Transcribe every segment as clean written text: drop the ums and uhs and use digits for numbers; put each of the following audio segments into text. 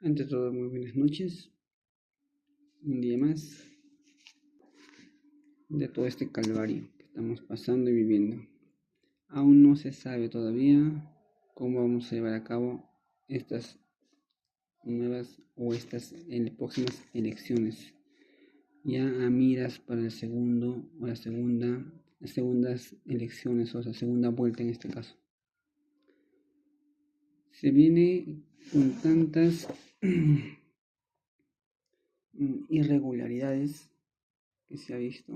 Ante todo, muy buenas noches. Un día más de todo este calvario que estamos pasando y viviendo. Aún no se sabe todavía cómo vamos a llevar a cabo estas nuevas o estas próximas elecciones. Ya a miras para el segundo o las segundas elecciones o la segunda vuelta en este caso. Se viene con tantas irregularidades que se ha visto.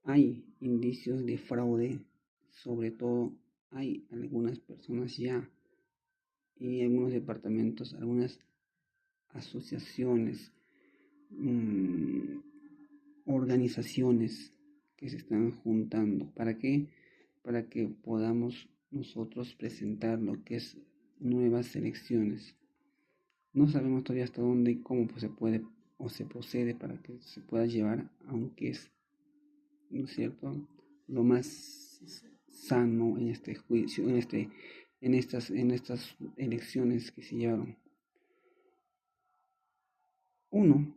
Hay indicios de fraude, sobre todo hay algunas personas ya y algunos departamentos, algunas asociaciones, organizaciones que se están juntando. ¿Para qué? Para que podamos nosotros presentar lo que es nuevas elecciones. No sabemos todavía hasta dónde y cómo se puede o se procede para que se pueda llevar, aunque es, ¿no es cierto?, lo más sano en este juicio, en estas elecciones que se llevaron. Uno,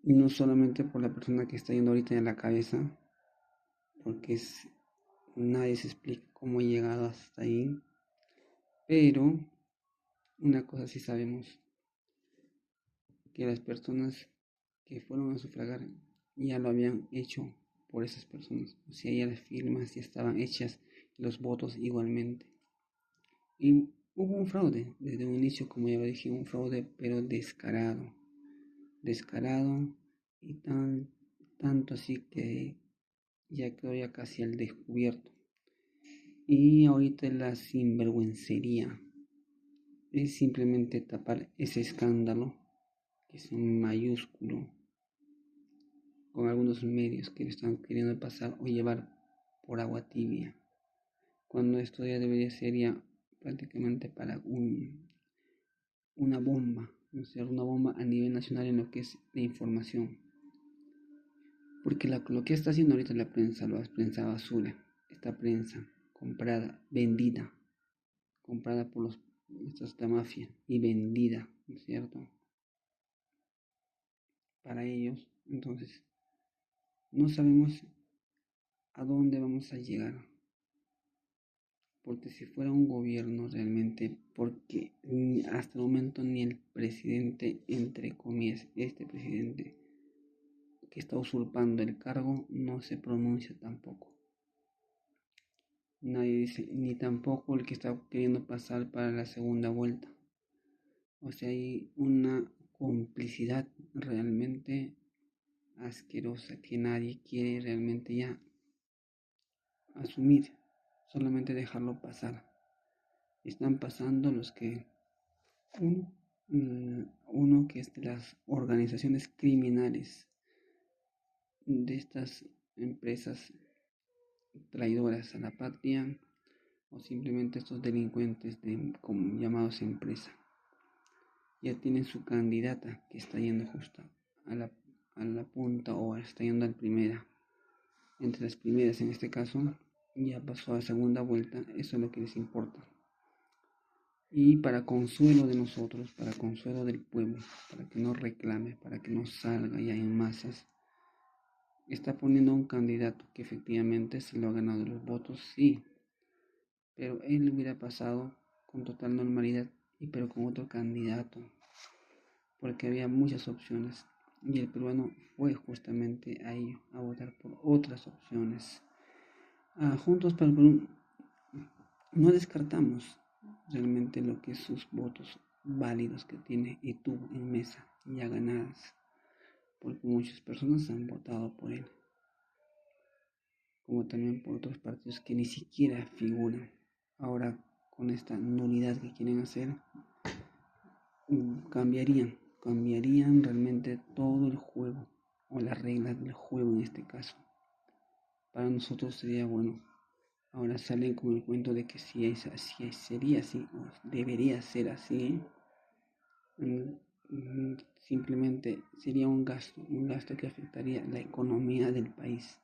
y no solamente por la persona que está yendo ahorita en la cabeza, porque nadie se explica cómo ha llegado hasta ahí, pero una cosa sí sabemos, que las personas que fueron a sufragar ya lo habían hecho por esas personas, o sea, ya las firmas ya estaban hechas, los votos igualmente. Y hubo un fraude desde un inicio, como ya lo dije, un fraude pero descarado y tanto así que ya quedó ya casi al descubierto. Y ahorita la sinvergüencería es simplemente tapar ese escándalo, que es un mayúsculo, con algunos medios que lo están queriendo pasar o llevar por agua tibia, cuando esto ya debería ser ya prácticamente para una bomba, ¿no? Ser una bomba a nivel nacional en lo que es la información. Porque lo que está haciendo ahorita la prensa, la prensa basura, esta prensa comprada, vendida, comprada por esta mafia y vendida, ¿no es cierto?, para ellos. Entonces, no sabemos a dónde vamos a llegar. Porque si fuera un gobierno realmente, porque hasta el momento ni el presidente, entre comillas, este presidente que está usurpando el cargo, no se pronuncia tampoco. Nadie dice, ni tampoco el que está queriendo pasar para la segunda vuelta. O sea, hay una complicidad realmente asquerosa que nadie quiere realmente ya asumir, solamente dejarlo pasar. Están pasando los que uno que es de las organizaciones criminales, de estas empresas traidoras a la patria, o simplemente estos delincuentes como llamados empresa, ya tienen su candidata que está yendo justo a la punta, o está yendo a la primera, entre las primeras en este caso, ya pasó a segunda vuelta. Eso es lo que les importa. Y para consuelo de nosotros, para consuelo del pueblo, para que no reclame, para que no salga ya en masas, está poniendo a un candidato que efectivamente se lo ha ganado los votos, sí, pero él hubiera pasado con total normalidad, pero con otro candidato, porque había muchas opciones y el peruano fue justamente a ello, a votar por otras opciones. Juntos para el Perú no descartamos realmente lo que es sus votos válidos que tiene y tuvo en mesa ya ganadas, porque muchas personas han votado por él, como también por otros partidos que ni siquiera figuran. Ahora, con esta nulidad que quieren hacer, cambiarían realmente todo el juego, o las reglas del juego en este caso. Para nosotros sería bueno. Ahora salen con el cuento de que si es así, sería así, o debería ser así. Simplemente sería un gasto que afectaría la economía del país.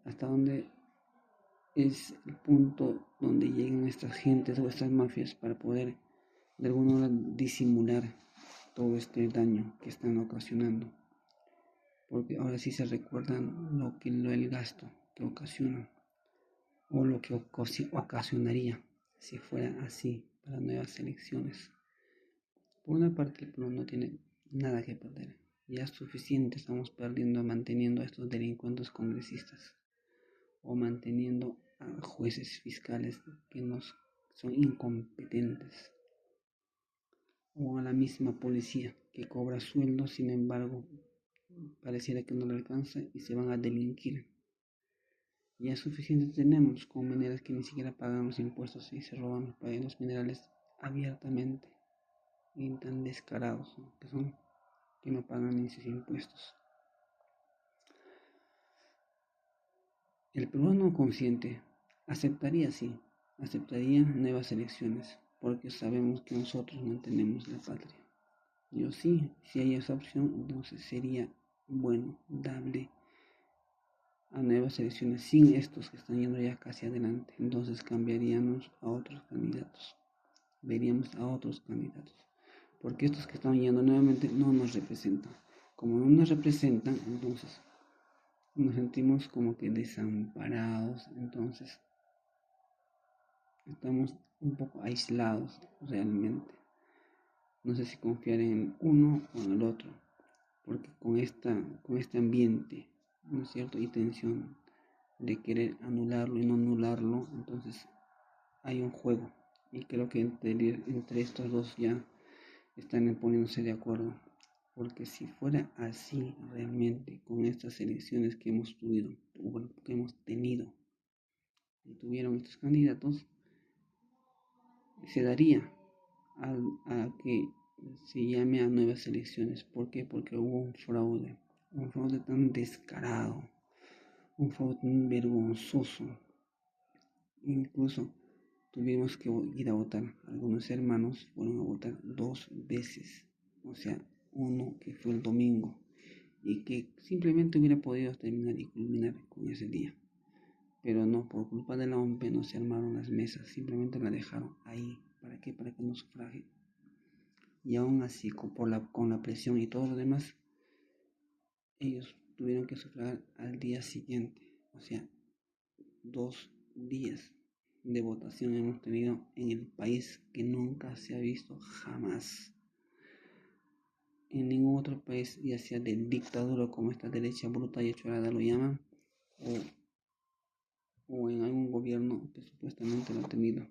Hasta dónde es el punto donde llegan estas gentes o estas mafias para poder de alguna manera disimular todo este daño que están ocasionando, porque ahora sí se recuerdan el gasto que ocasionan o lo que ocasionaría si fuera así para nuevas elecciones. Por una parte, el pueblo no tiene nada que perder. Ya es suficiente estamos perdiendo manteniendo a estos delincuentes congresistas o manteniendo a jueces fiscales que nos son incompetentes o a la misma policía que cobra sueldo, sin embargo, pareciera que no le alcanza y se van a delinquir. Ya es suficiente tenemos con mineras que ni siquiera pagan los impuestos y se roban los minerales abiertamente y tan descarados, ¿no? que no pagan ni sus impuestos. El peruano consciente aceptaría nuevas elecciones, porque sabemos que nosotros mantenemos la patria. Yo sí, si hay esa opción, entonces sería bueno darle a nuevas elecciones sin estos que están yendo ya casi adelante. Entonces cambiaríamos a otros candidatos, veríamos a otros candidatos, porque estos que están yendo nuevamente no nos representan. Como no nos representan, entonces nos sentimos como que desamparados, entonces estamos un poco aislados realmente. No sé si confiar en uno o en el otro, porque con este ambiente, ¿no es cierto?, y tensión de querer anularlo y no anularlo, entonces hay un juego, y creo que entre estos dos ya están poniéndose de acuerdo, porque si fuera así realmente con estas elecciones que hemos tenido y tuvieron estos candidatos, se daría a que se llame a nuevas elecciones. ¿Por qué? Porque hubo un fraude tan descarado, un fraude tan vergonzoso. Incluso tuvimos que ir a votar. Algunos hermanos fueron a votar 2 veces, o sea, uno que fue el domingo y que simplemente hubiera podido terminar y culminar con ese día. Pero no, por culpa de la OMP no se armaron las mesas, simplemente la dejaron ahí. ¿Para qué? Para que no sufrague. Y aún así, con la presión y todo lo demás, ellos tuvieron que sufragar al día siguiente. O sea, 2 días de votación hemos tenido en el país que nunca se ha visto jamás. En ningún otro país, ya sea de dictadura como esta derecha bruta y chorada lo llaman, o en algún gobierno que supuestamente lo ha tenido,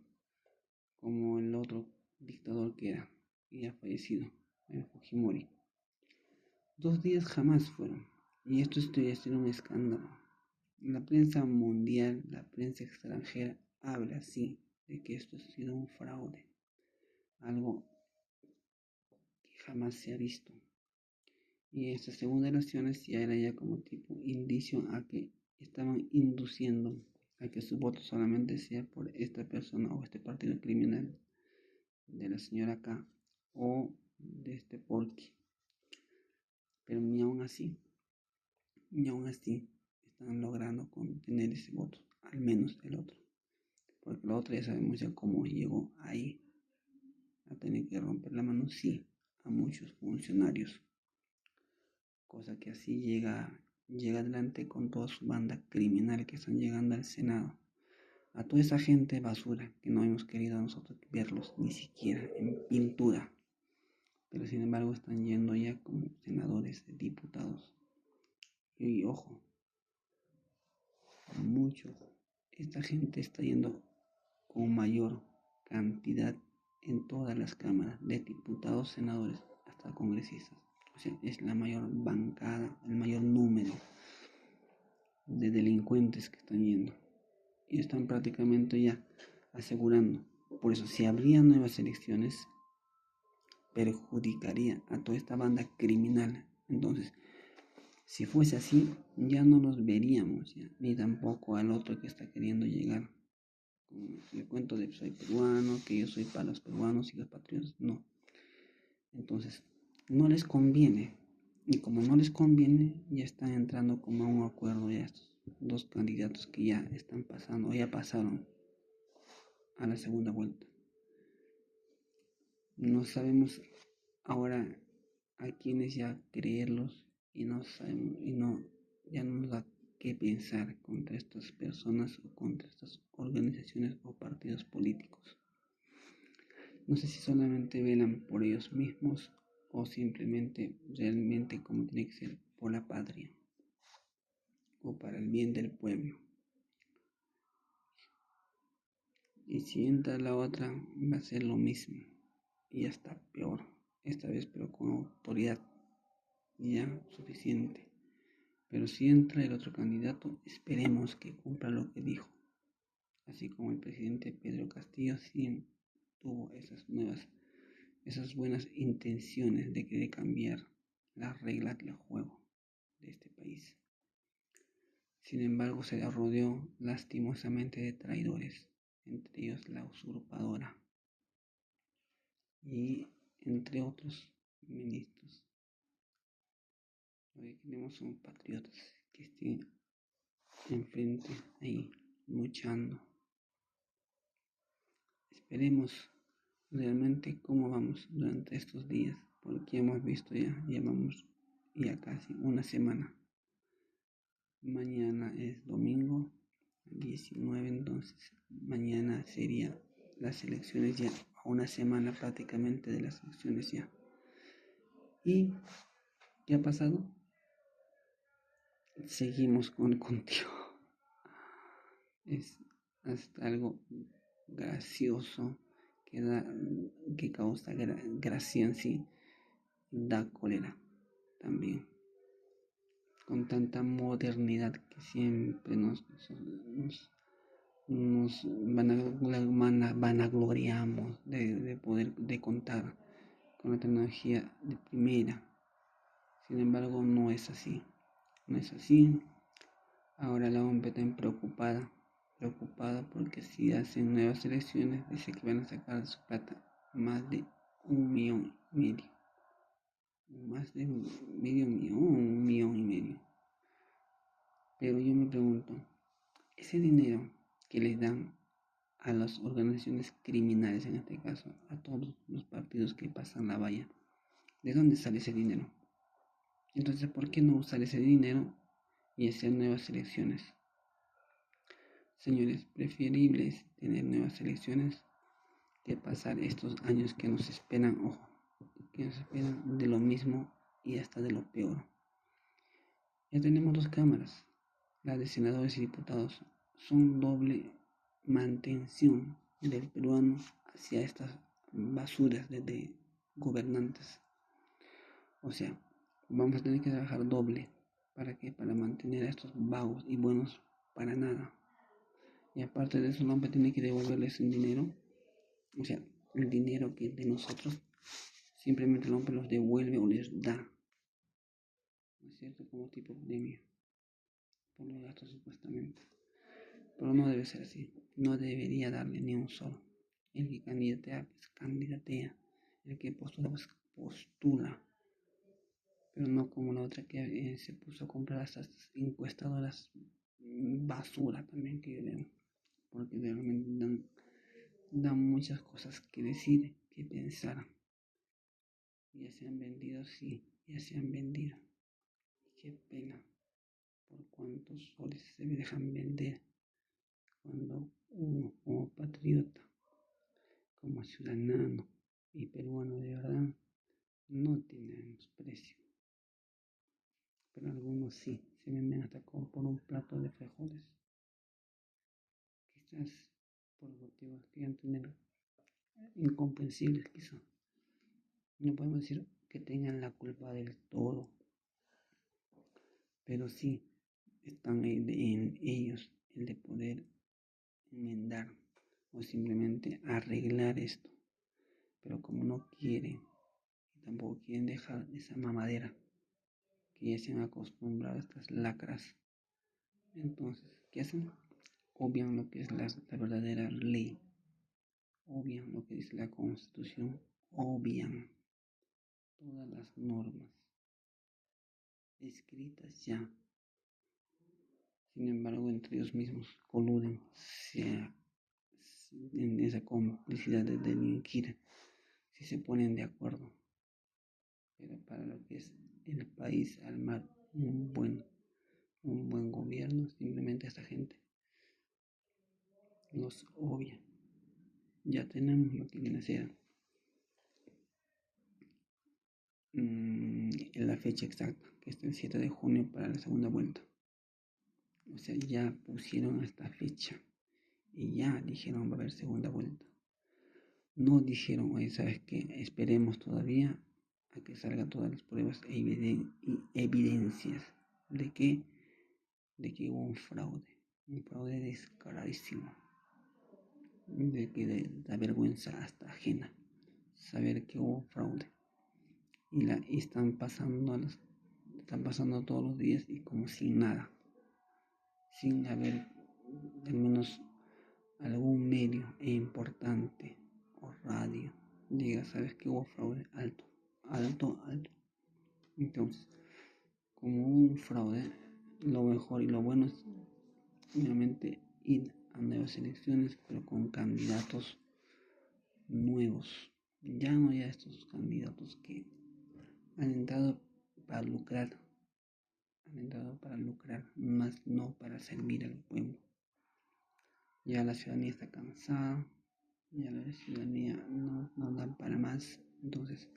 como el otro dictador que era y ha fallecido, el Fujimori. 2 días jamás fueron, y esto estoy haciendo un escándalo. La prensa mundial, la prensa extranjera habla así de que esto ha sido un fraude, algo que jamás se ha visto. Y estas segundas elecciones ya era ya como tipo indicio a que estaban induciendo a que su voto solamente sea por esta persona o este partido criminal de la señora K o de este Porky. Pero ni aún así están logrando contener ese voto, al menos el otro. Porque la otra ya sabemos ya cómo llegó ahí, a tener que romper la mano, sí, a muchos funcionarios. Cosa que así llega adelante con toda su banda criminal que están llegando al Senado. A toda esa gente basura que no hemos querido nosotros verlos ni siquiera en pintura. Pero sin embargo están yendo ya como senadores, diputados. Y ojo, mucho, esta gente está yendo con mayor cantidad en todas las cámaras, de diputados, senadores, hasta congresistas. O sea, es la mayor bancada, el mayor número de delincuentes que están yendo. Y están prácticamente ya asegurando. Por eso, si habría nuevas elecciones, perjudicaría a toda esta banda criminal. Entonces, si fuese así, ya no nos veríamos, ya, ni tampoco al otro que está queriendo llegar. El cuento de soy peruano, que yo soy para los peruanos y los patriotas, no. Entonces, no les conviene. Y como no les conviene, ya están entrando como a un acuerdo ya estos 2 candidatos que ya están pasando, o ya pasaron a la segunda vuelta. no sabemos ahora a quienes ya creerlos y no sabemos, ya no nos da qué pensar contra estas personas o contra estas organizaciones o partidos políticos. No sé si solamente velan por ellos mismos o simplemente realmente como tiene que ser por la patria o para el bien del pueblo. Y si entra la otra va a ser lo mismo y hasta peor, esta vez pero con autoridad ya suficiente. Pero si entra el otro candidato, esperemos que cumpla lo que dijo. Así como el presidente Pedro Castillo sí tuvo esas buenas intenciones de querer cambiar las reglas del juego de este país. Sin embargo, se rodeó lastimosamente de traidores, entre ellos la usurpadora y entre otros ministros. Lo que queremos son patriotas que estén enfrente ahí luchando. Esperemos realmente cómo vamos durante estos días, porque hemos visto llevamos ya casi una semana. Mañana es domingo 19, entonces mañana sería las elecciones ya, a una semana prácticamente de las elecciones ya. ¿Y qué ha pasado? Seguimos con el conteo. Es hasta algo gracioso que causa gracia en sí, da cólera también. Con tanta modernidad que siempre nos vanagloriamos de poder de contar con la tecnología de primera. Sin embargo, no es así. Ahora la OMP está preocupada porque si hacen nuevas elecciones, dice que van a sacar de su plata más de 1,5 millones. Más de medio millón, 1,5 millones. Pero yo me pregunto, ese dinero que les dan a las organizaciones criminales, en este caso, a todos los partidos que pasan la valla, ¿de dónde sale ese dinero? Entonces, ¿por qué no usar ese dinero y hacer nuevas elecciones? Señores, preferible es tener nuevas elecciones que pasar estos años que nos esperan, que nos esperan de lo mismo y hasta de lo peor. Ya tenemos 2 cámaras, las de senadores y diputados, son doble mantención del peruano hacia estas basuras de gobernantes. O sea, vamos a tener que trabajar doble. ¿Para qué? Para mantener a estos vagos y buenos para nada. Y aparte de eso, el hombre tiene que devolverles el dinero. O sea, el dinero que de nosotros, simplemente el hombre los devuelve o les da. ¿No es cierto? Como tipo premio por los gastos supuestamente. Pero no debe ser así. No debería darle ni un solo. El que candidatea, pues candidatea. El que postula, pues postula. Pero no como la otra que se puso a comprar estas encuestadoras basura también que veo. Porque realmente dan muchas cosas que decir, que pensar. Ya se han vendido, sí, ya se han vendido. Qué pena por cuántos soles se dejan vender cuando uno como patriota, como ciudadano y peruano de verdad, no tenemos precio. Pero algunos sí, se venden hasta por un plato de frijoles. Quizás por motivos que han tenido incomprensibles quizás. No podemos decir que tengan la culpa del todo, pero sí están en ellos el de poder enmendar o simplemente arreglar esto. Pero como no quieren y tampoco quieren dejar esa mamadera que ya se han acostumbrado a estas lacras, entonces, ¿qué hacen? Obvian lo que es la verdadera ley, obvian lo que dice la Constitución, obvian todas las normas escritas ya. Sin embargo, entre ellos mismos coluden en esa complicidad de delinquir si se ponen de acuerdo. Pero para lo que es el país, armar un buen gobierno, simplemente esta gente los obvia. Ya tenemos lo que viene a ser en la fecha exacta, que es el 7 de junio para la segunda vuelta. O sea, ya pusieron esta fecha y ya dijeron va a haber segunda vuelta. No dijeron, oye, ¿sabes qué? Esperemos todavía a que salgan todas las pruebas y evidencias de que hubo un fraude descaradísimo, de que da vergüenza hasta ajena saber que hubo fraude y están pasando todos los días y como sin nada, sin haber al menos algún medio importante o radio diga, sabes que hubo fraude, alto. Entonces, como hubo un fraude, lo mejor y lo bueno es obviamente ir a nuevas elecciones, pero con candidatos nuevos, ya no ya estos candidatos que han entrado para lucrar, más no para servir al pueblo. Ya la ciudadanía está cansada, ya la ciudadanía no da para más. Entonces,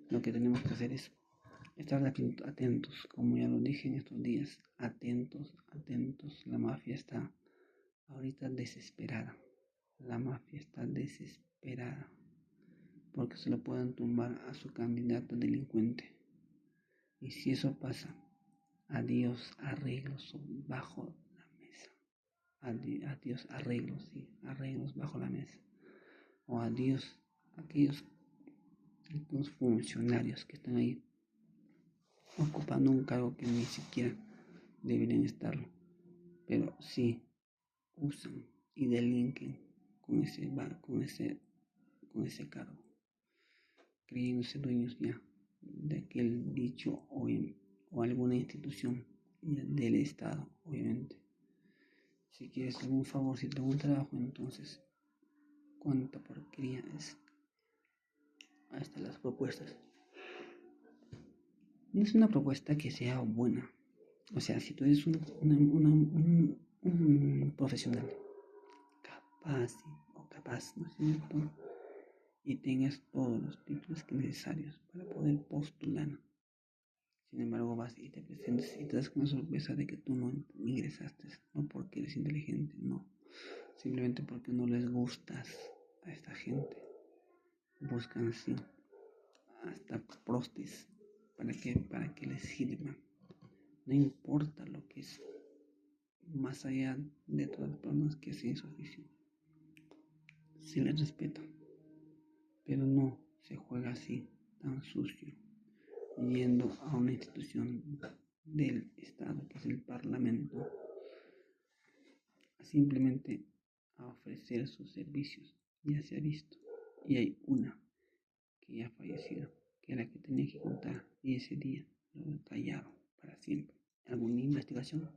lo que tenemos que hacer es estar atentos, como ya lo dije en estos días, atentos. La mafia está ahorita desesperada. Porque se lo puedan tumbar a su candidato delincuente. Y si eso pasa, adiós arreglos bajo la mesa. Adiós arreglos bajo la mesa. O adiós aquellos funcionarios que están ahí ocupando un cargo que ni siquiera deberían estarlo. Pero sí usan y delinquen con ese cargo, creyéndose dueños ya de aquel dicho o alguna institución del Estado, obviamente. Si quieres algún favor, si te algún trabajo, entonces cuánta porquería es hasta las propuestas. No es una propuesta que sea buena. O sea, si tú eres un profesional capaz, ¿no es cierto? Y tengas todos los títulos necesarios para poder postular. Sin embargo, vas y te presentas y te das con la sorpresa de que tú no ingresaste, no porque eres inteligente, no, simplemente porque no les gustas a esta gente. Buscan así hasta prostes para que les sirvan. No importa lo que es, más allá de todas las personas que hacen su oficio, se les respeta, pero no se juega así tan sucio, yendo a una institución del Estado, que es el Parlamento, simplemente a ofrecer sus servicios. Ya se ha visto, y hay una que ya ha fallecido, que era la que tenía que contar, y ese día lo callaron para siempre. ¿Alguna investigación?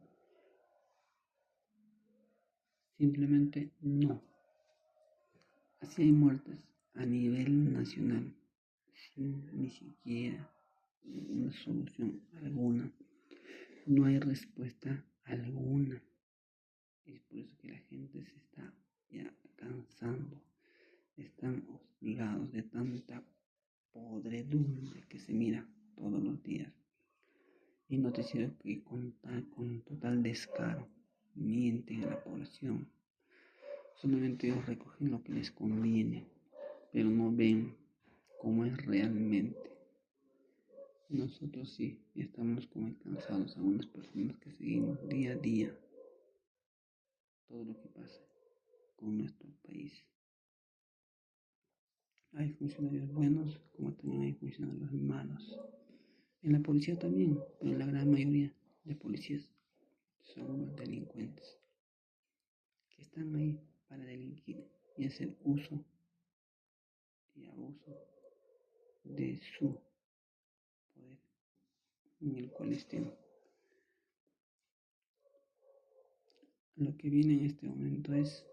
Simplemente no. Así hay muertes a nivel nacional, sin ni siquiera una solución alguna. No hay respuesta alguna. Es por eso que la gente se está ya cansando. Están hostigados de tanta podredumbre que se mira todos los días. Y noticiero que con total descaro mienten a la población. Solamente ellos recogen lo que les conviene, pero no ven cómo es realmente. Nosotros sí estamos como cansados, algunas personas que seguimos día a día todo lo que pasa con nuestro país. Hay funcionarios buenos como también hay funcionarios malos. En la policía también, pero la gran mayoría de policías son unos delincuentes que están ahí para delinquir y hacer uso y abuso de su poder en el cual estén. Lo que viene en este momento es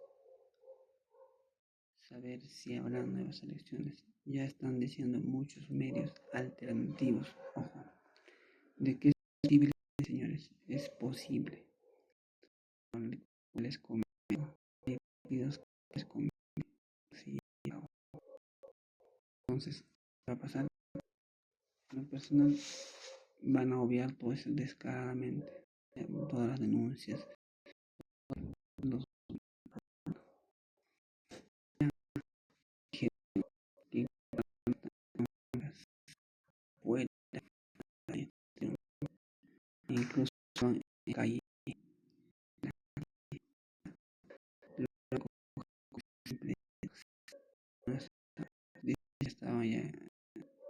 saber si habrá nuevas elecciones. Ya están diciendo muchos medios alternativos, ojo, de que es posible, señores, es posible. Les conviene, hay partidos que les conviene, sí. Entonces, ¿qué va a pasar? En lo personal, van a obviar todo eso descaradamente, todas las denuncias, los que fuera, incluso en calle, estaba ya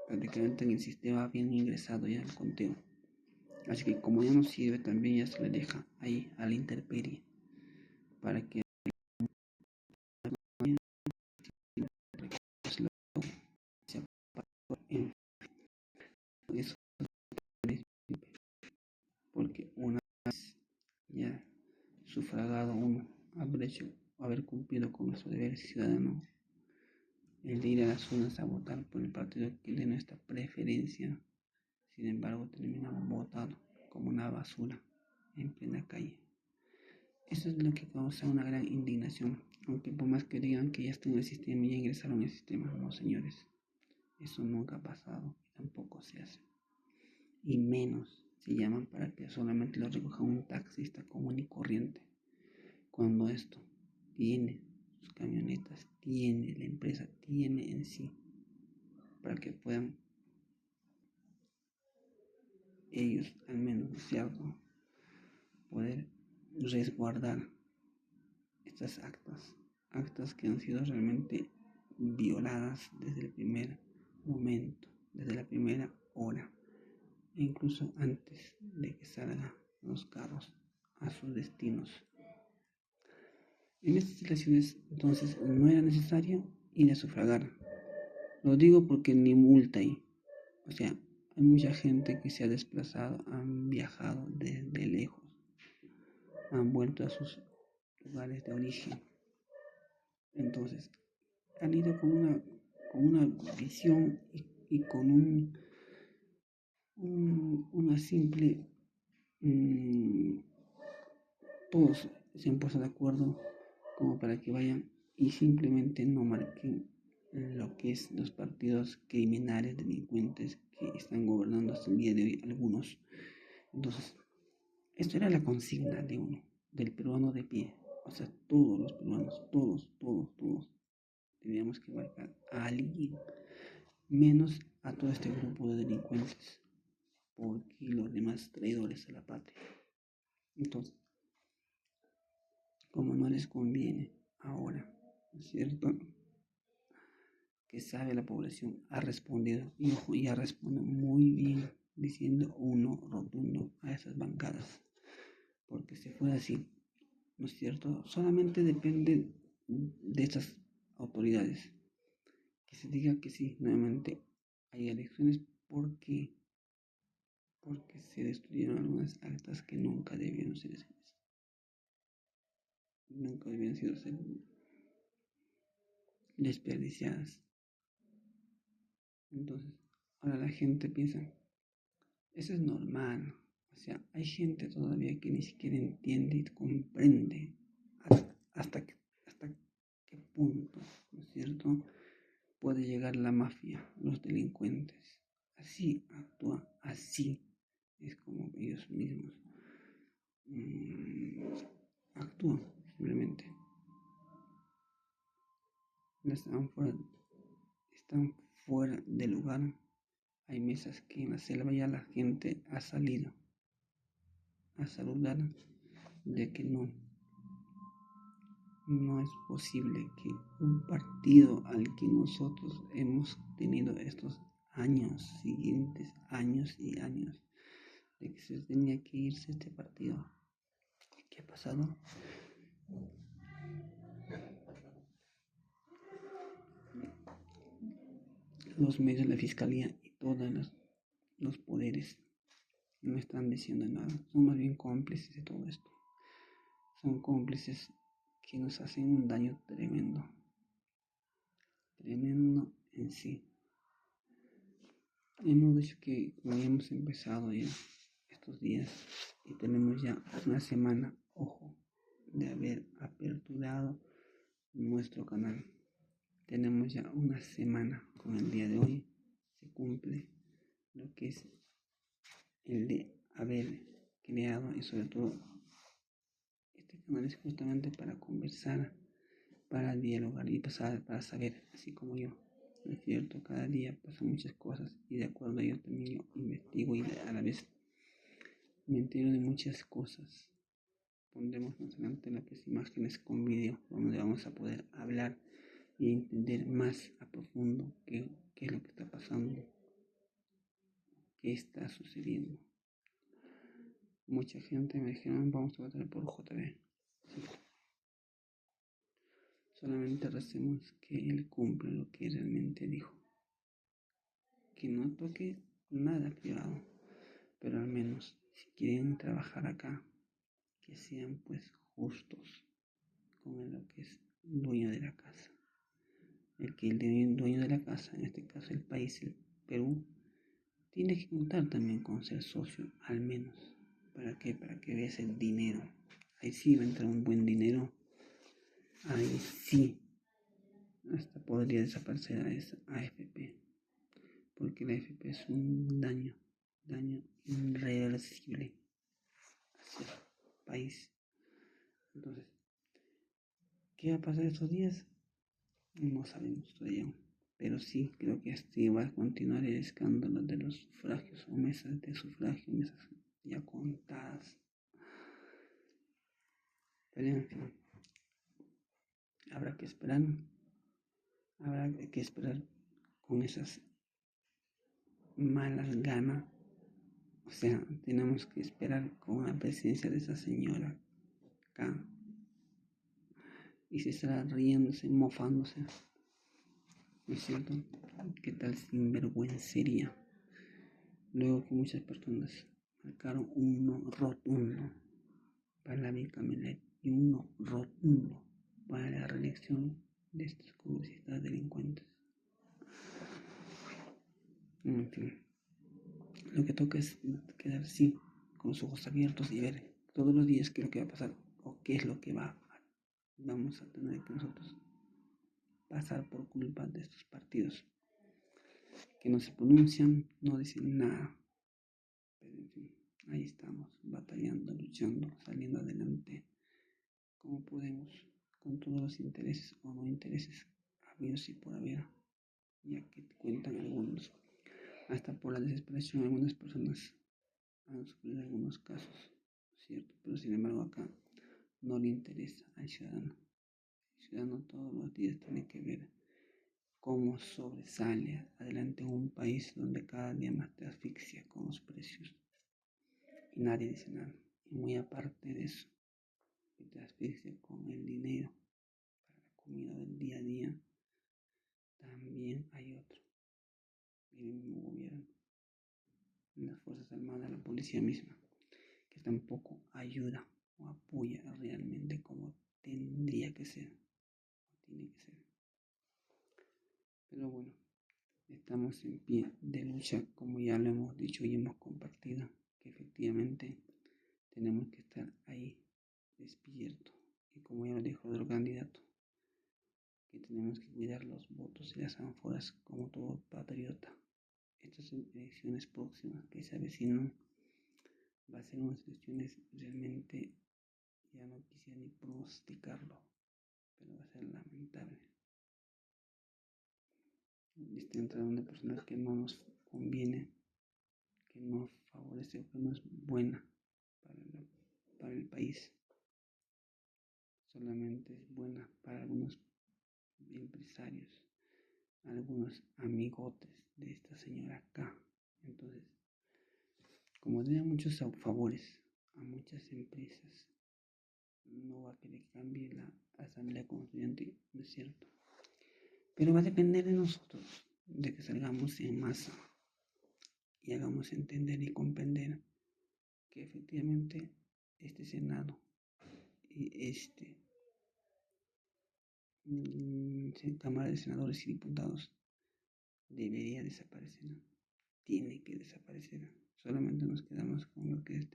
prácticamente en el sistema bien ingresado ya el conteo. Así que como ya no sirve, también ya se le deja ahí a la intemperie para que se apague eso, porque una vez ya sufragado uno haber cumplido con nuestro deber ciudadano, el de ir a las urnas a votar por el partido que de nuestra preferencia, sin embargo terminamos votando como una basura en plena calle. Eso es lo que causa una gran indignación, aunque por más que digan que ya están en el sistema y ya ingresaron al sistema, no señores, eso nunca ha pasado y tampoco se hace. Y menos si llaman para que solamente lo recoja un taxista común y corriente, cuando esto tiene sus camionetas, tiene la empresa, tiene en sí, para que puedan ellos al menos, ¿no es cierto?, poder resguardar estas actas que han sido realmente violadas desde el primer momento, desde la primera hora, e incluso antes de que salgan los carros a sus destinos. En estas elecciones, entonces, no era necesario ir a sufragar. Lo digo porque ni multa hay. O sea, hay mucha gente que se ha desplazado, han viajado desde lejos, han vuelto a sus lugares de origen. Entonces, han ido con una visión y con una simple... todos se han puesto de acuerdo como para que vayan y simplemente no marquen lo que es los partidos criminales, delincuentes que están gobernando hasta el día de hoy algunos. Entonces, esto era la consigna de uno, del peruano de pie. O sea, todos los peruanos, todos, teníamos que marcar a alguien, menos a todo este grupo de delincuentes, porque los demás traidores a la patria. Entonces, como no les conviene ahora, ¿no es cierto?, que sabe la población, ha respondido, y ha respondido muy bien, diciendo uno rotundo a esas bancadas, porque si fuera así, ¿no es cierto?, solamente depende de estas autoridades, que se diga que sí, nuevamente hay elecciones porque se destruyeron algunas actas que nunca debieron ser desperdiciadas. Entonces, ahora la gente piensa, eso es normal. O sea, hay gente todavía que ni siquiera entiende y comprende hasta qué punto, ¿no es cierto?, puede llegar la mafia, los delincuentes. Así actúan, así es como ellos mismos actúan, simplemente. Están fuera de lugar. Hay mesas que en la selva ya la gente ha salido a saludar, de que no es posible que un partido al que nosotros hemos tenido estos años, siguientes años y años, de que se tenía que irse este partido. ¿Qué ha pasado? Los medios, la fiscalía y todos los poderes no están diciendo nada, son más bien cómplices de todo esto. Son cómplices que nos hacen un daño tremendo. tremendo en sí. Hemos dicho que habíamos empezado ya estos días y tenemos ya una semana, ojo, de haber aperturado nuestro canal. Tenemos ya una semana con el día de hoy. Se cumple lo que es el de haber creado, y sobre todo este canal es justamente para conversar, para dialogar y para saber, así como yo. ¿No es cierto? Cada día pasan muchas cosas y de acuerdo a ello también yo investigo y a la vez me entero de muchas cosas. Pondremos más adelante lo que es imágenes con vídeo, donde vamos a poder hablar y entender más a profundo qué es lo que está pasando, qué está sucediendo. Mucha gente me dijeron, vamos a votar por JB. Sí. Solamente recemos que él cumpla lo que realmente dijo. Que no toque nada privado, pero al menos si quieren trabajar acá, que sean pues justos con lo que es dueño de la casa. El dueño de la casa, en este caso el país, el Perú, tiene que contar también con ser socio, al menos. ¿Para qué? Para que veas el dinero. Ahí sí va a entrar un buen dinero. Ahí sí. Hasta podría desaparecer a esa AFP. Porque la AFP es un daño irreversible hacia el país. Entonces, ¿qué va a pasar estos días? No sabemos todavía. Pero sí, creo que así va a continuar el escándalo de los sufragios o mesas de sufragio, mesas ya contadas. Pero en fin, habrá que esperar con esas malas ganas. O sea, tenemos que esperar con la presencia de esa señora acá. Y se estará riéndose, mofándose. ¿No es cierto? ¿Qué tal sinvergüencería? Luego que muchas personas marcaron un no rotundo para la Milet y un no rotundo para la reelección de estos congresistas delincuentes. En fin, lo que toca es quedar así, con los ojos abiertos y ver todos los días qué es lo que va a pasar o qué es lo que vamos a tener que nosotros pasar por culpa de estos partidos que no se pronuncian, no dicen nada. Pero en fin, ahí estamos, batallando, luchando, saliendo adelante como podemos, con todos los intereses o no intereses habidos y por haber, ya que cuentan algunos. Hasta por la desesperación algunas personas han sufrido algunos casos, ¿cierto? Pero sin embargo acá no le interesa al ciudadano. El ciudadano todos los días tiene que ver cómo sobresale adelante en un país donde cada día más te asfixia con los precios y nadie dice nada. Y muy aparte de eso, que te asfixia con el dinero para la comida del día a día, también hay otro, el mismo gobierno, las Fuerzas Armadas, la policía misma, que tampoco ayuda o apoya realmente como tendría que ser, o tiene que ser. Pero bueno, estamos en pie de lucha, como ya lo hemos dicho y hemos compartido, que efectivamente tenemos que estar ahí despierto. Y como ya lo dijo otro candidato, que tenemos que cuidar los votos y las ánforas como todo patriota. Estas elecciones próximas que se avecinan va a ser unas elecciones realmente, ya no quisiera ni pronosticarlo, pero va a ser lamentable. Está entrando una persona que no nos conviene, que no favorece o que no es buena para el país. Solamente es buena para algunos empresarios, algunos amigotes de esta señora acá. Entonces, como tiene muchos favores a muchas empresas, no va a querer cambiar la asamblea constituyente, ¿no es cierto? Pero va a depender de nosotros, de que salgamos en masa y hagamos entender y comprender que efectivamente este Senado y este Cámara de Senadores y Diputados debería desaparecer, tiene que desaparecer. Solamente nos quedamos con lo que es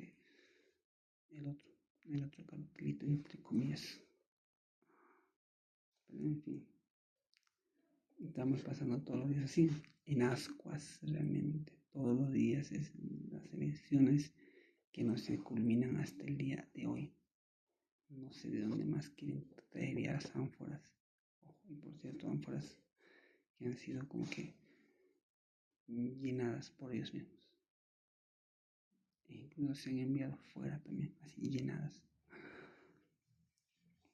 el otro cartelito, entre comillas. Pero en fin, estamos pasando todos los días así, en ascuas realmente. Todos los días es las elecciones que no se culminan hasta el día de hoy. No sé de dónde más quieren traer ya las ánforas. Ojo, y por cierto, ánforas que han sido como que llenadas por ellos mismos. E incluso se han enviado fuera también, así llenadas.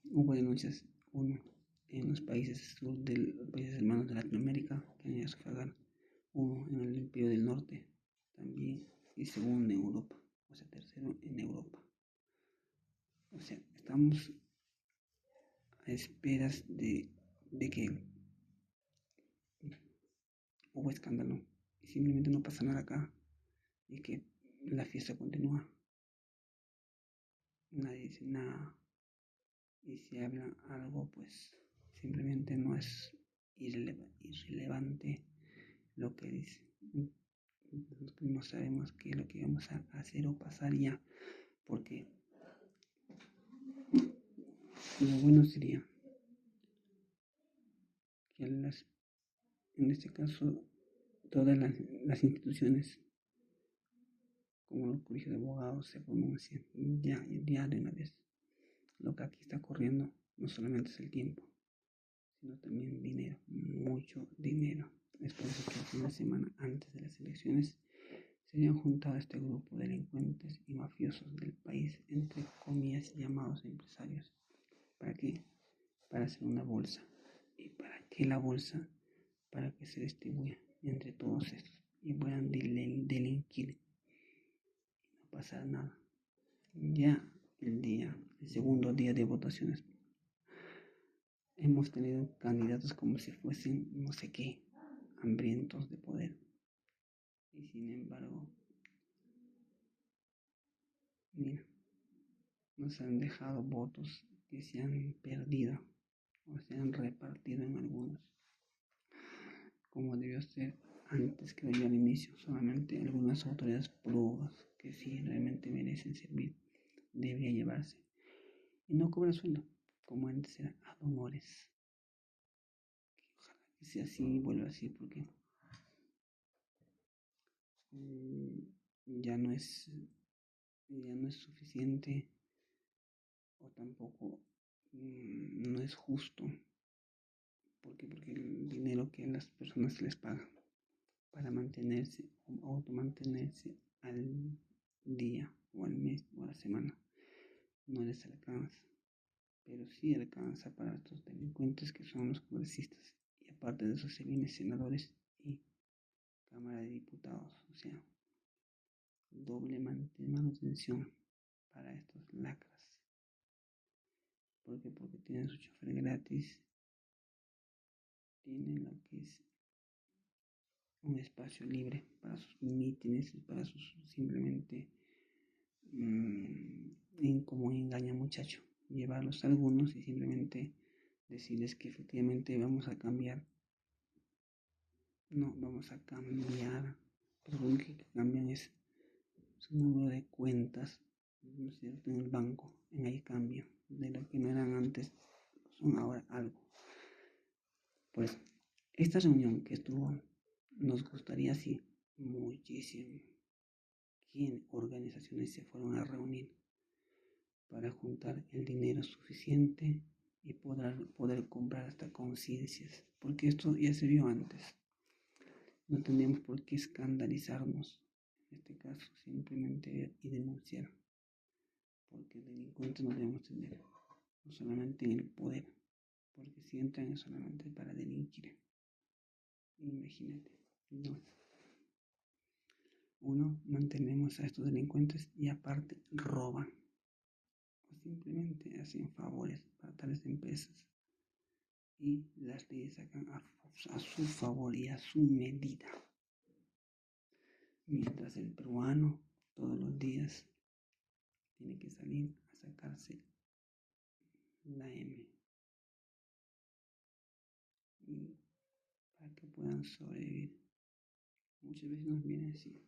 Hubo denuncias, uno en los países países hermanos de Latinoamérica, que han ido a sufragar, uno en el Imperio del Norte también, y segundo en Europa, o sea, tercero en Europa. O sea, estamos a esperas de que hubo escándalo y simplemente no pasa nada acá y que la fiesta continúa. Nadie dice nada y si hablan algo, pues simplemente no es irrelevante lo que dice. No sabemos qué es lo que vamos a hacer o pasar ya, porque lo bueno sería que en este caso todas las instituciones como los colegios de abogados se pronuncien ya de una vez. Lo que aquí está ocurriendo no solamente es el tiempo, sino también dinero, mucho dinero. Es por eso que una semana antes de las elecciones se habían juntado este grupo de delincuentes y mafiosos del país, entre comillas llamados empresarios. ¿Para qué? Para hacer una bolsa. ¿Y para qué la bolsa? Para que se distribuya entre todos estos y puedan delinquir y no pasar nada. Ya el segundo día de votaciones, hemos tenido candidatos como si fuesen no sé qué, hambrientos de poder. Y sin embargo, mira, nos han dejado votos que se han perdido o se han repartido en algunos, como debió ser antes, que yo al inicio. Solamente algunas autoridades pruebas que sí realmente merecen servir debería llevarse y no cobra sueldo como antes era a honores. Ojalá que sea así y vuelva así, porque ya no es suficiente o tampoco no es justo. Porque el dinero que a las personas se les paga para mantenerse o automantenerse al día o al mes o a la semana no les alcanza, pero sí alcanza para estos delincuentes que son los congresistas, y aparte de eso se vienen senadores y Cámara de Diputados, o sea, doble manutención para estos lacras. Porque tienen su chofer gratis, tienen lo que es un espacio libre para sus mítines y para sus simplemente como engaña muchacho, llevarlos a algunos y simplemente decirles que efectivamente vamos a cambiar. No vamos a cambiar, pero lo único que cambian es su número de cuentas, ¿no es cierto?, en el banco, en ahí cambio, de lo que no eran antes, son ahora algo. Pues esta reunión que estuvo, nos gustaría así muchísimo que organizaciones se fueron a reunir para juntar el dinero suficiente y poder comprar hasta conciencias, porque esto ya se vio antes. No tenemos por qué escandalizarnos, en este caso simplemente ver y denunciar, porque delincuentes no debemos tener, no solamente en el poder, porque si entran es solamente para delinquir. Imagínate, no. Uno, mantenemos a estos delincuentes y aparte roban o simplemente hacen favores para tales empresas y las leyes sacan a su favor y a su medida. Mientras el peruano todos los días tiene que salir a sacarse la M. puedan sobrevivir. Muchas veces nos viene así,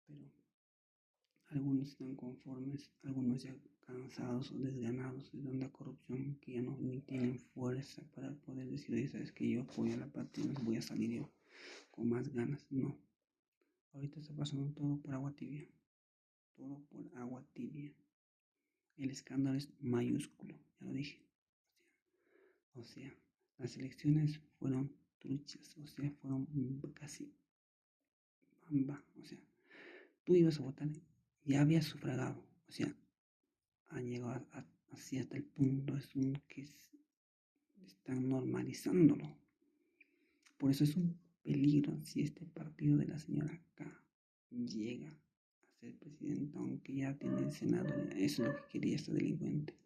pero algunos están conformes, algunos ya cansados o desganados de tanta corrupción que ya no ni tienen fuerza para poder decir, oye, sabes que yo apoyo a la patria, no voy a salir yo con más ganas. No, ahorita está pasando todo por agua tibia, todo por agua tibia. El escándalo es mayúsculo, ya lo dije. O sea, las elecciones fueron truchas, o sea, fueron casi bamba. O sea, tú ibas a votar, ya habías sufragado. O sea, han llegado así hasta el punto que están normalizándolo. Por eso es un peligro si este partido de la señora K llega a ser presidenta, aunque ya tiene el Senado, eso es lo que quería esta delincuente.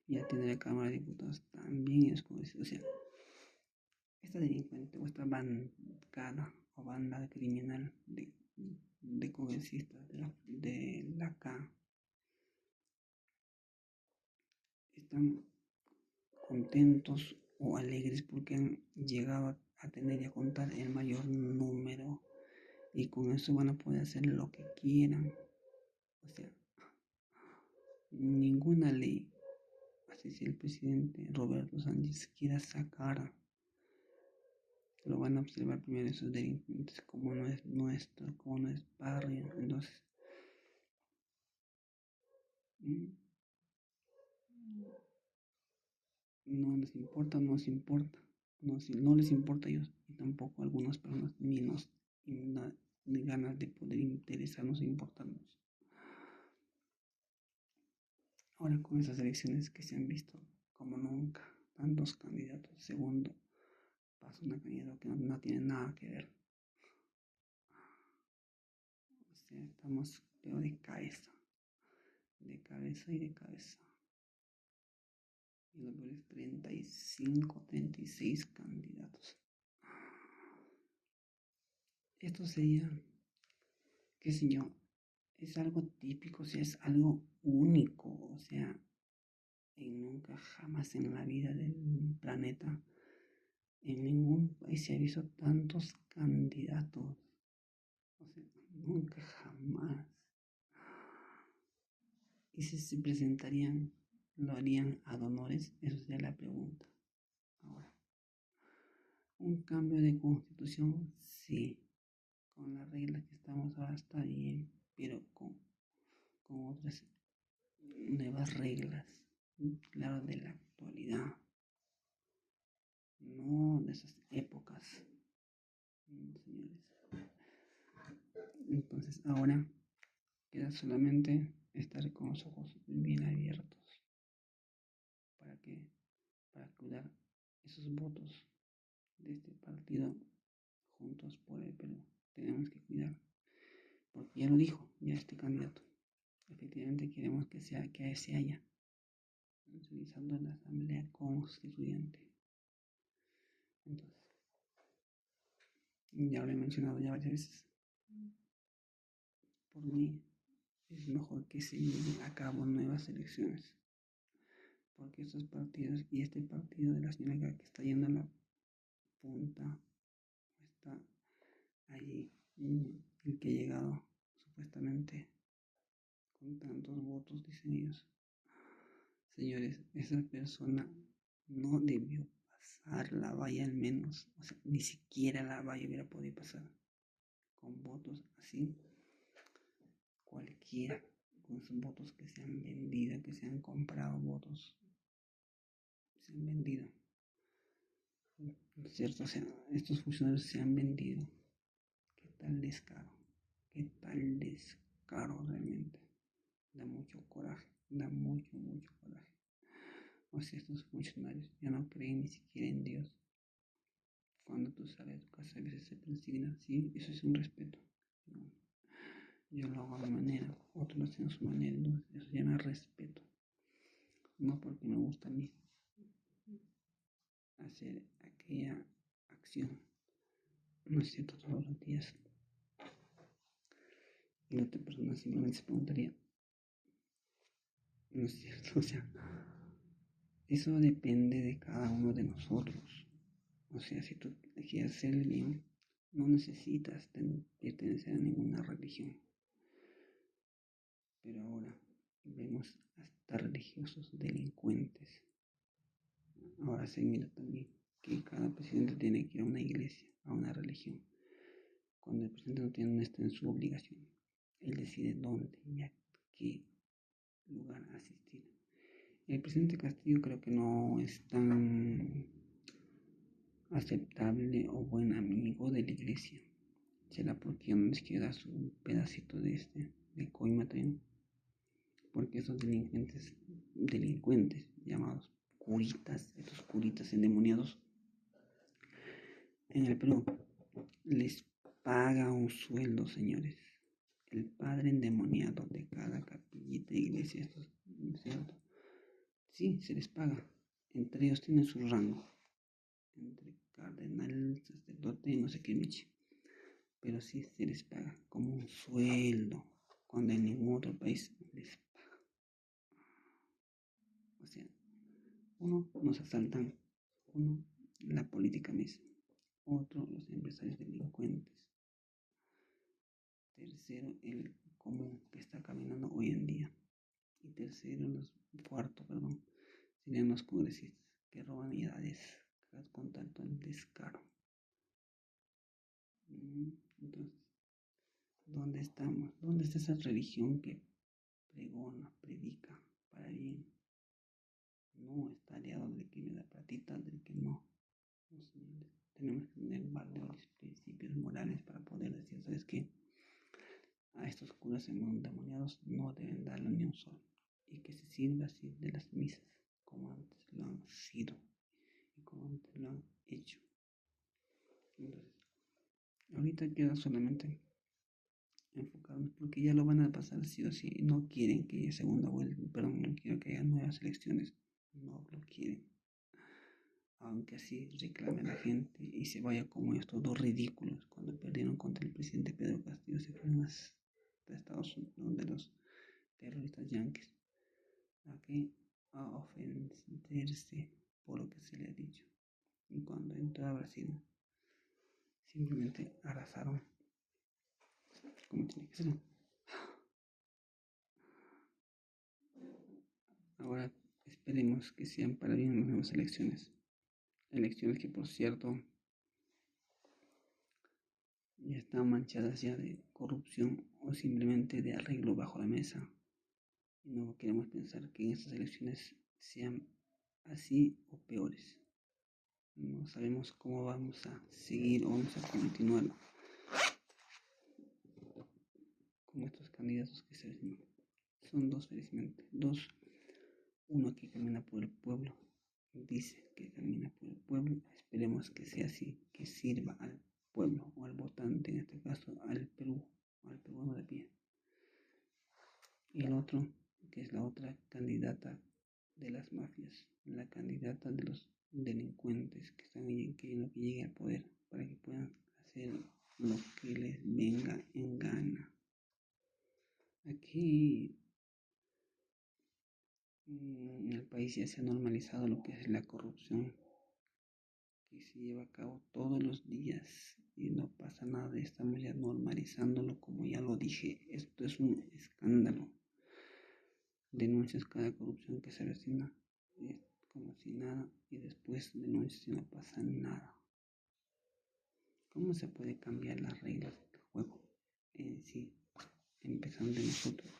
Ya tiene la Cámara de Diputados también es como decir, o sea, esta delincuente o esta bancada o banda criminal de congresistas de la K están contentos o alegres porque han llegado a tener y a contar el mayor número y con eso van a poder hacer lo que quieran. O sea, ninguna ley, así si el presidente Roberto Sánchez quiera sacar, lo van a observar primero esos delincuentes, como no es nuestro, como no es barrio. Entonces, no les importa, no les importa, no les importa a ellos y tampoco a algunas personas ni ganas de poder interesarnos e importarnos. Ahora con esas elecciones que se han visto como nunca, tantos candidatos, segundo paso una candidata que no tiene nada que ver. O sea, estamos pero de cabeza y de cabeza. Y lo peor es 35, 36 candidatos. Esto sería, qué sé yo, es algo típico, o sea, es algo único, o sea, nunca jamás en la vida del planeta, en ningún país se ha visto tantos candidatos, o sea, nunca jamás. Y si se presentarían, lo harían ad honores, eso sería la pregunta. Ahora, un cambio de constitución, sí, con las reglas que estamos ahora está bien, pero con otras nuevas reglas, claro, de la actualidad, no de esas épocas, señores. Entonces ahora queda solamente estar con los ojos bien abiertos para cuidar esos votos de este partido Juntos por el Perú. Tenemos que cuidar, porque ya lo dijo ya este candidato. Efectivamente queremos que se haya utilizando la Asamblea Constituyente. Entonces, ya lo he mencionado ya varias veces. Por mí es mejor que se lleven a cabo nuevas elecciones, porque estos partidos y este partido de la señora que está yendo a la punta, está allí, el que ha llegado supuestamente con tantos votos, dicen ellos. Señores, esa persona no debió pasar la valla al menos, o sea, ni siquiera la valla hubiera podido pasar con votos así, cualquiera, con esos votos que se han vendido, que se han comprado votos, se han vendido, ¿cierto? O sea, estos funcionarios se han vendido. ¿Qué tal descaro? ¿Qué tal descaro realmente? Da mucho coraje, da mucho, mucho coraje. O sea, estos funcionarios ya no creen ni siquiera en Dios. Cuando tú sales de tu casa a veces se persigna, sí, eso es un respeto. No, yo lo hago a mi manera, otros lo hacen a su manera, entonces eso se llama respeto. No porque me gusta a mí hacer aquella acción, no es cierto todos los días. Y la otra persona simplemente se preguntaría, no es cierto, o sea, eso depende de cada uno de nosotros. O sea, si tú quieres hacer el bien, no necesitas pertenecer a ninguna religión. Pero ahora vemos hasta religiosos delincuentes. Ahora se mira también que cada presidente tiene que ir a una iglesia, a una religión, cuando el presidente no está en su obligación. Él decide dónde y a qué lugar asistir. El presidente Castillo creo que no es tan aceptable o buen amigo de la iglesia. Será porque no les quiere dar su pedacito de coima también. Porque esos delincuentes llamados curitas, estos curitas endemoniados, en el Perú les paga un sueldo, señores. El padre endemoniado de cada capillita de iglesia, ¿no es cierto? Sí, se les paga. Entre ellos tienen su rango. Entre cardenal, sacerdote y no sé qué miche. Pero sí se les paga como un sueldo, cuando en ningún otro país les paga. O sea, uno, nos asaltan. Uno, la política misma. Otro, los empresarios delincuentes. Tercero, el común que está caminando hoy en día. Y cuarto, serían los congresistas que roban ideas con tanto descaro. Entonces, ¿dónde estamos? ¿Dónde está esa religión que pregona, predica para bien? No está aliado del que me da platita, del que no. Tenemos que tener valores, principios morales para poder decir, ¿sabes qué? A estos curas endemoniados no deben darle ni un sol. Y que se sirva así de las misas, como antes lo han sido y como antes lo han hecho. Entonces, ahorita queda solamente enfocarnos porque ya lo van a pasar sí o sí. No quieren que haya segunda vuelta, no quieren que haya nuevas elecciones. No lo quieren. Aunque así reclame la gente y se vaya como estos dos ridículos cuando perdieron contra el presidente Pedro Castillo, se fueron a Estados Unidos de los terroristas yanquis a ofenderse por lo que se le ha dicho. Y cuando entró a Brasil, simplemente arrasaron como tiene que ser. Ahora esperemos que sean para bien las nuevas elecciones. Elecciones que, por cierto, ya están manchadas ya de corrupción o simplemente de arreglo bajo la mesa. Y no queremos pensar que en estas elecciones sean así o peores. No sabemos cómo vamos a seguir o vamos a continuar con estos candidatos que se ven. Son dos, felizmente. Uno que camina por el pueblo, dice que camina por el pueblo. Esperemos que sea así, que sirva al pueblo o al votante, en este caso al Perú, o al peruano de pie. Y el otro, que es la otra candidata de las mafias, la candidata de los delincuentes que están queriendo que llegue al poder para que puedan hacer lo que les venga en gana. Aquí en el país ya se ha normalizado lo que es la corrupción, que se lleva a cabo todos los días y no pasa nada, estamos ya normalizándolo, como ya lo dije, esto es un escándalo. Denuncias cada corrupción que se avecina, es como si nada, y después denuncias y no pasa nada. ¿Cómo se puede cambiar las reglas del juego en sí, empezando de nosotros?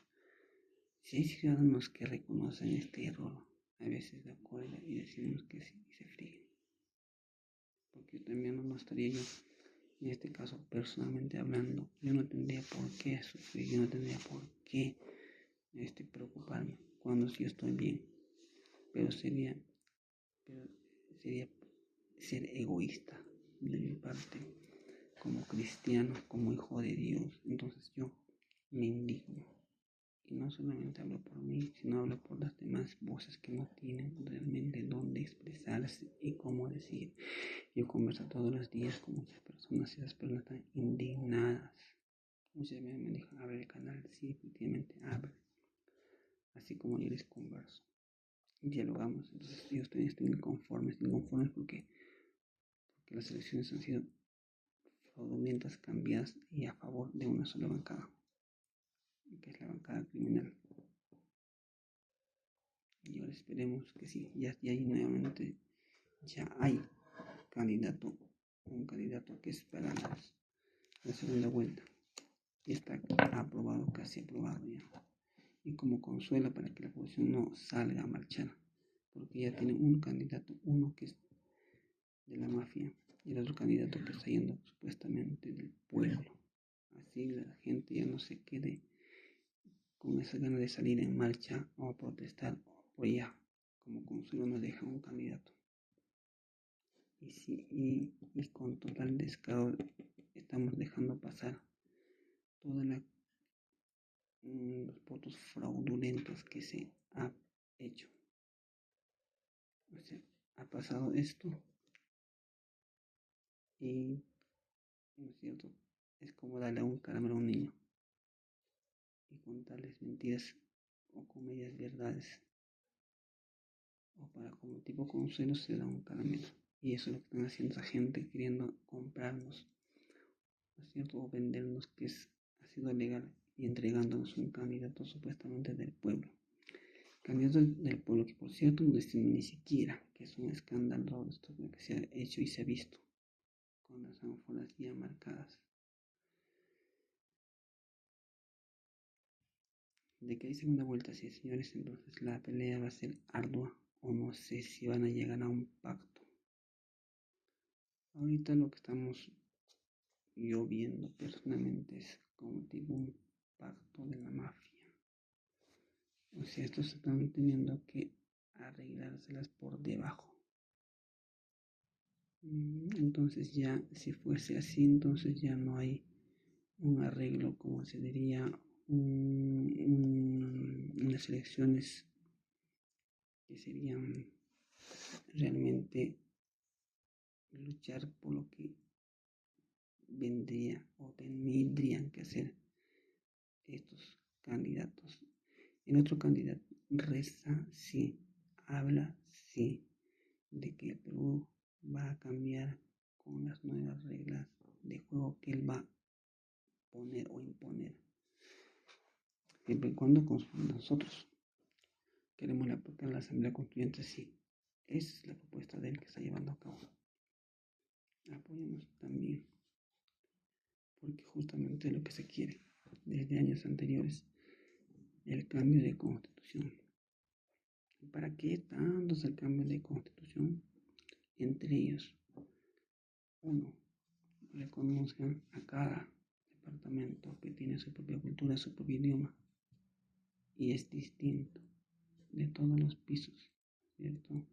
Si hay ciudadanos que reconocen este error, a veces de acuerdo y decimos que sí y se fríen. Porque también no estaría yo, en este caso personalmente hablando, yo no tendría por qué sufrir, yo no tendría por qué preocuparme cuando sí estoy bien. Pero sería ser egoísta de mi parte, como cristiano, como hijo de Dios. Entonces yo me indigno. Y no solamente hablo por mí, sino hablo por las demás voces que no tienen realmente dónde expresarse y cómo decir. Yo converso todos los días con muchas personas y esas personas están indignadas. Muchas veces me dijeron, abre el canal, sí, efectivamente, abre. Así como yo les converso. Dialogamos. Entonces ellos también están inconformes porque que las elecciones han sido fraudulentas, cambiadas y a favor de una sola bancada, que es la bancada criminal. Y ahora esperemos que sí, ya hay nuevamente, ya hay un candidato que es para la segunda vuelta. Y está aprobado, casi aprobado ya. Y como consuelo para que la población no salga a marchar, porque ya tiene un candidato, uno que es de la mafia y el otro candidato que está yendo supuestamente del pueblo. Así la gente ya no se quede con esa ganas de salir en marcha o a protestar o apoyar. Como consuelo nos deja un candidato. Y con total descaro estamos dejando pasar todos los votos fraudulentos que se ha hecho. O sea, ha pasado esto y, ¿no es cierto? Es como darle un caramelo a un niño y contarles mentiras o con medias verdades. O para como tipo consuelo se da un caramelo. Y eso es lo que están haciendo esa gente, queriendo comprarnos, ¿no es cierto? O vendernos que ha sido legal y entregándonos un candidato supuestamente del pueblo. Candidato del pueblo que por cierto no es ni siquiera, que es un escándalo esto que se ha hecho y se ha visto con las ánforas ya marcadas. De que hay segunda vuelta, sí señores, entonces la pelea va a ser ardua o no sé si van a llegar a un pacto. Ahorita lo que estamos yo viendo personalmente es como tipo un pacto de la mafia. O sea, estos están teniendo que arreglárselas por debajo. Entonces ya, si fuese así, entonces ya no hay un arreglo, como se diría, unas elecciones que serían realmente luchar por lo que vendría o tendrían que hacer estos candidatos. El otro candidato reza, sí, habla, sí, de que el Perú va a cambiar con las nuevas reglas de juego que él va a poner o imponer. Siempre y cuando nosotros queremos aplicar la Asamblea Constituyente, sí. Esa es la propuesta de él que está llevando a cabo. Apoyemos también, porque justamente es lo que se quiere desde años anteriores, el cambio de constitución. ¿Para qué tanto es el cambio de constitución? Entre ellos, uno, reconozcan a cada departamento que tiene su propia cultura, su propio idioma y es distinto de todos los pisos, ¿cierto?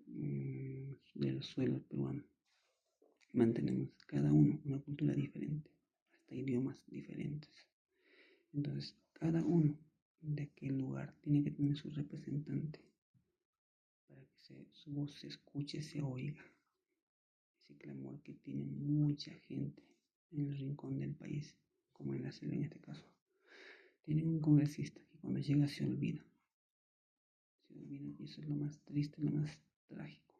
De los suelos peruanos. Mantenemos cada uno una cultura diferente, hasta idiomas diferentes. Entonces, cada uno de aquel lugar tiene que tener su representante para que su voz se escuche, se oiga. Ese clamor que tiene mucha gente en el rincón del país, como en la selva en este caso. Tienen un congresista que cuando llega se olvida. Y eso es lo más triste, lo más trágico.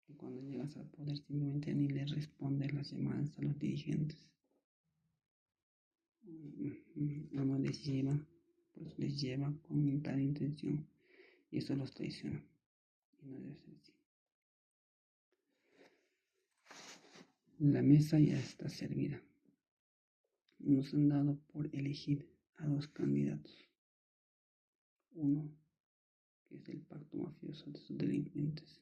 Y cuando llegas al poder simplemente ni le respondes las llamadas a los dirigentes. No les lleva, pues les lleva con tal intención y eso los traiciona. Y no debe ser así. La mesa ya está servida. Nos han dado por elegir a dos candidatos. Uno que es el pacto mafioso de sus delincuentes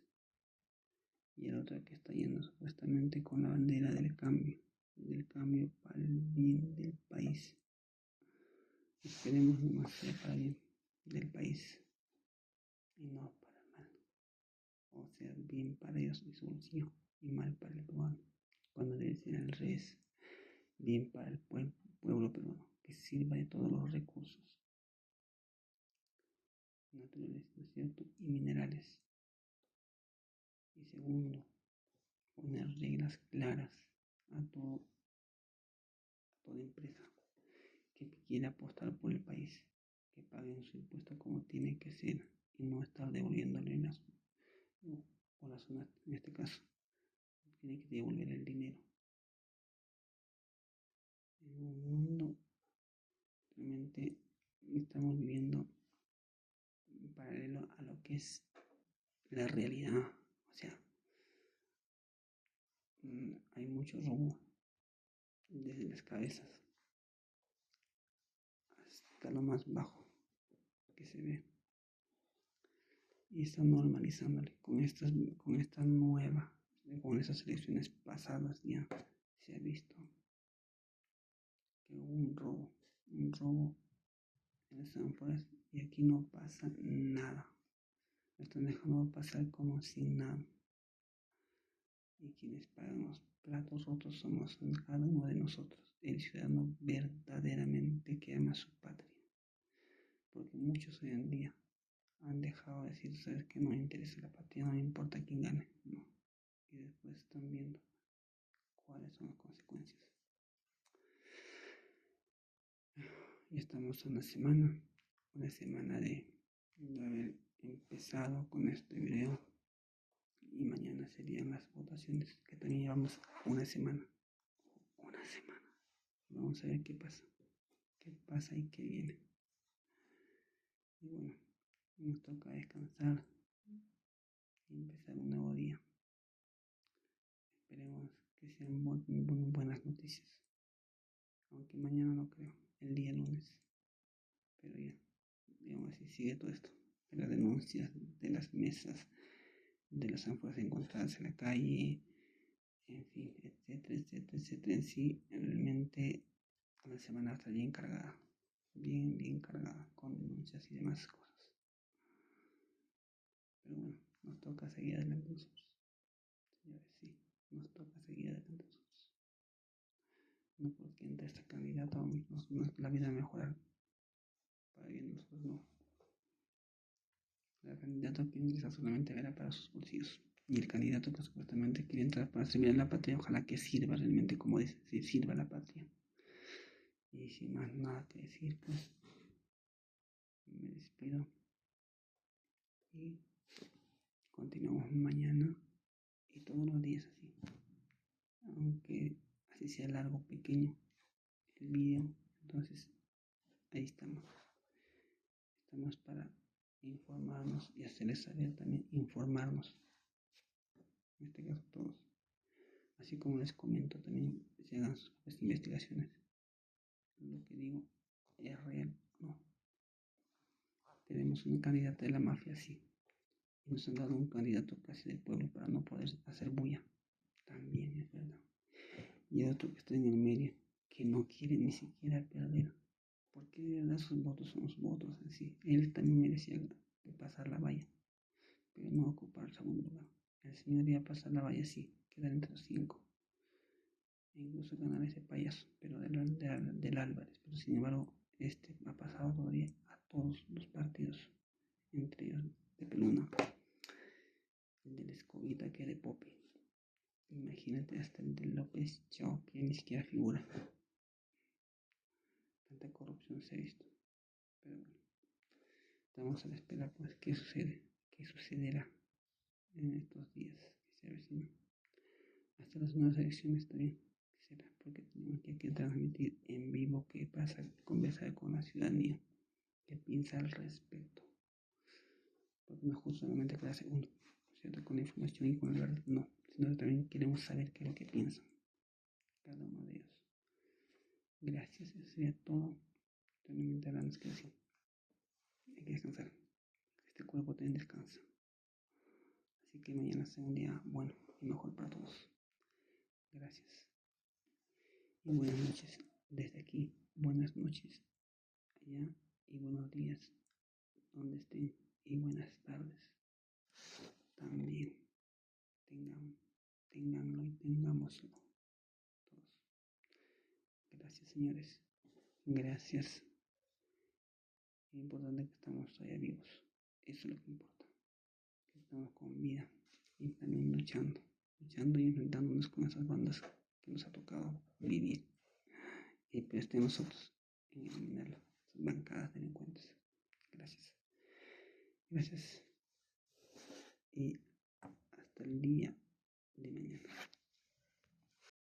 y el otro que está yendo supuestamente con la bandera del cambio para el bien del país. Esperemos nomás sea para el bien del país y no para el mal, o sea, bien para ellos y su bolsillo y mal para el peruano, cuando debe ser al revés, bien para el pueblo peruano, que sirva de todos los recursos naturales, ¿no es cierto? Y minerales. Y segundo, poner reglas claras a toda empresa que quiera apostar por el país, que paguen su impuesto como tiene que ser y no estar devolviéndole o la zona, en este caso, tiene que devolver el dinero. En un mundo realmente estamos viviendo paralelo a lo que es la realidad. O sea, hay mucho robo desde las cabezas hasta lo más bajo que se ve. Y está normalizándole con esta nueva, con esas elecciones pasadas ya se ha visto que hubo un robo en Sanford y aquí no pasa nada. Lo están dejando pasar como si nada. Y quienes pagan los platos rotos somos cada uno de nosotros, el ciudadano verdaderamente que ama su patria. Porque muchos hoy en día han dejado de decir, sabes que no me interesa la patria, no me importa quién gane, no. Y después están viendo cuáles son las consecuencias. Y estamos a una semana de haber empezado con este video. Y mañana serían las votaciones, que también llevamos una semana. Vamos a ver qué pasa y qué viene. Y bueno, nos toca descansar y empezar un nuevo día. Esperemos que sean buenas noticias. Aunque mañana no creo, el día lunes. Pero ya, digamos así, sigue todo esto. De las denuncias, de las mesas, de las ánforas encontradas en la calle, en fin, etcétera. En sí, realmente la semana está bien cargada. Bien cargada con denuncias y demás cosas. Pero bueno, nos toca seguir adelante nosotros. Señores, sí, nos toca seguir adelante nosotros. No porque entre este candidato la vida a mejorar para bien nosotros, no. El candidato que ingresa solamente verá para sus bolsillos. Y el candidato que supuestamente quiere entrar para servir a la patria, ojalá que sirva realmente, como dice, si sirva a la patria. Y sin más nada que decir, pues me despido. Y continuamos mañana y todos los días así. Aunque así sea largo o pequeño el video, entonces ahí estamos. Estamos para informarnos y hacerles saber también informarnos. En este caso todos. Así como les comento también, se hagan sus propias investigaciones. Lo que digo es real, no. Tenemos un candidato de la mafia, sí. Y nos han dado un candidato casi del pueblo para no poder hacer bulla. También es verdad. Y hay otro que está en el medio, que no quiere ni siquiera perder. Porque de verdad sus votos son los votos en sí. Él también merecía pasar la valla, pero no ocupar el segundo lugar. El señor iba a pasar la valla, sí, quedar entre los 5. E incluso ganar ese payaso, pero del Álvarez. Pero sin embargo, este ha pasado todavía a todos los partidos, entre ellos de Peluna, el de la Escobita, que de Popi. Imagínate hasta el de López Chao, que ni siquiera figura. Tanta corrupción se ha visto. Pero bueno, estamos a la espera, pues, qué sucederá en estos días que se avecinan. Hasta las nuevas elecciones también será, porque tenemos que transmitir en vivo qué pasa, conversar con la ciudadanía, qué piensa al respecto. Porque no es justo solamente quedarse uno, ¿cierto? Con la información y con la verdad, no, sino que también queremos saber qué es lo que piensan cada uno de ellos. Gracias, eso sería todo. Realmente hablando que así. Hay que descansar. Este cuerpo también descansa. Así que mañana sea un día bueno y mejor para todos. Gracias. Y buenas noches desde aquí. Buenas noches allá y buenos días donde estén. Y buenas tardes también. Ténganlo y tengámoslo todos. Gracias, señores. Gracias. Es importante que estamos todavía vivos. Eso es lo que importa. Que estamos con vida y también luchando y enfrentándonos con esas bandas que nos ha tocado vivir. Y pues de nosotros en eliminarlo. Bancadas delincuentes. Gracias. Y hasta hasta el día de mañana.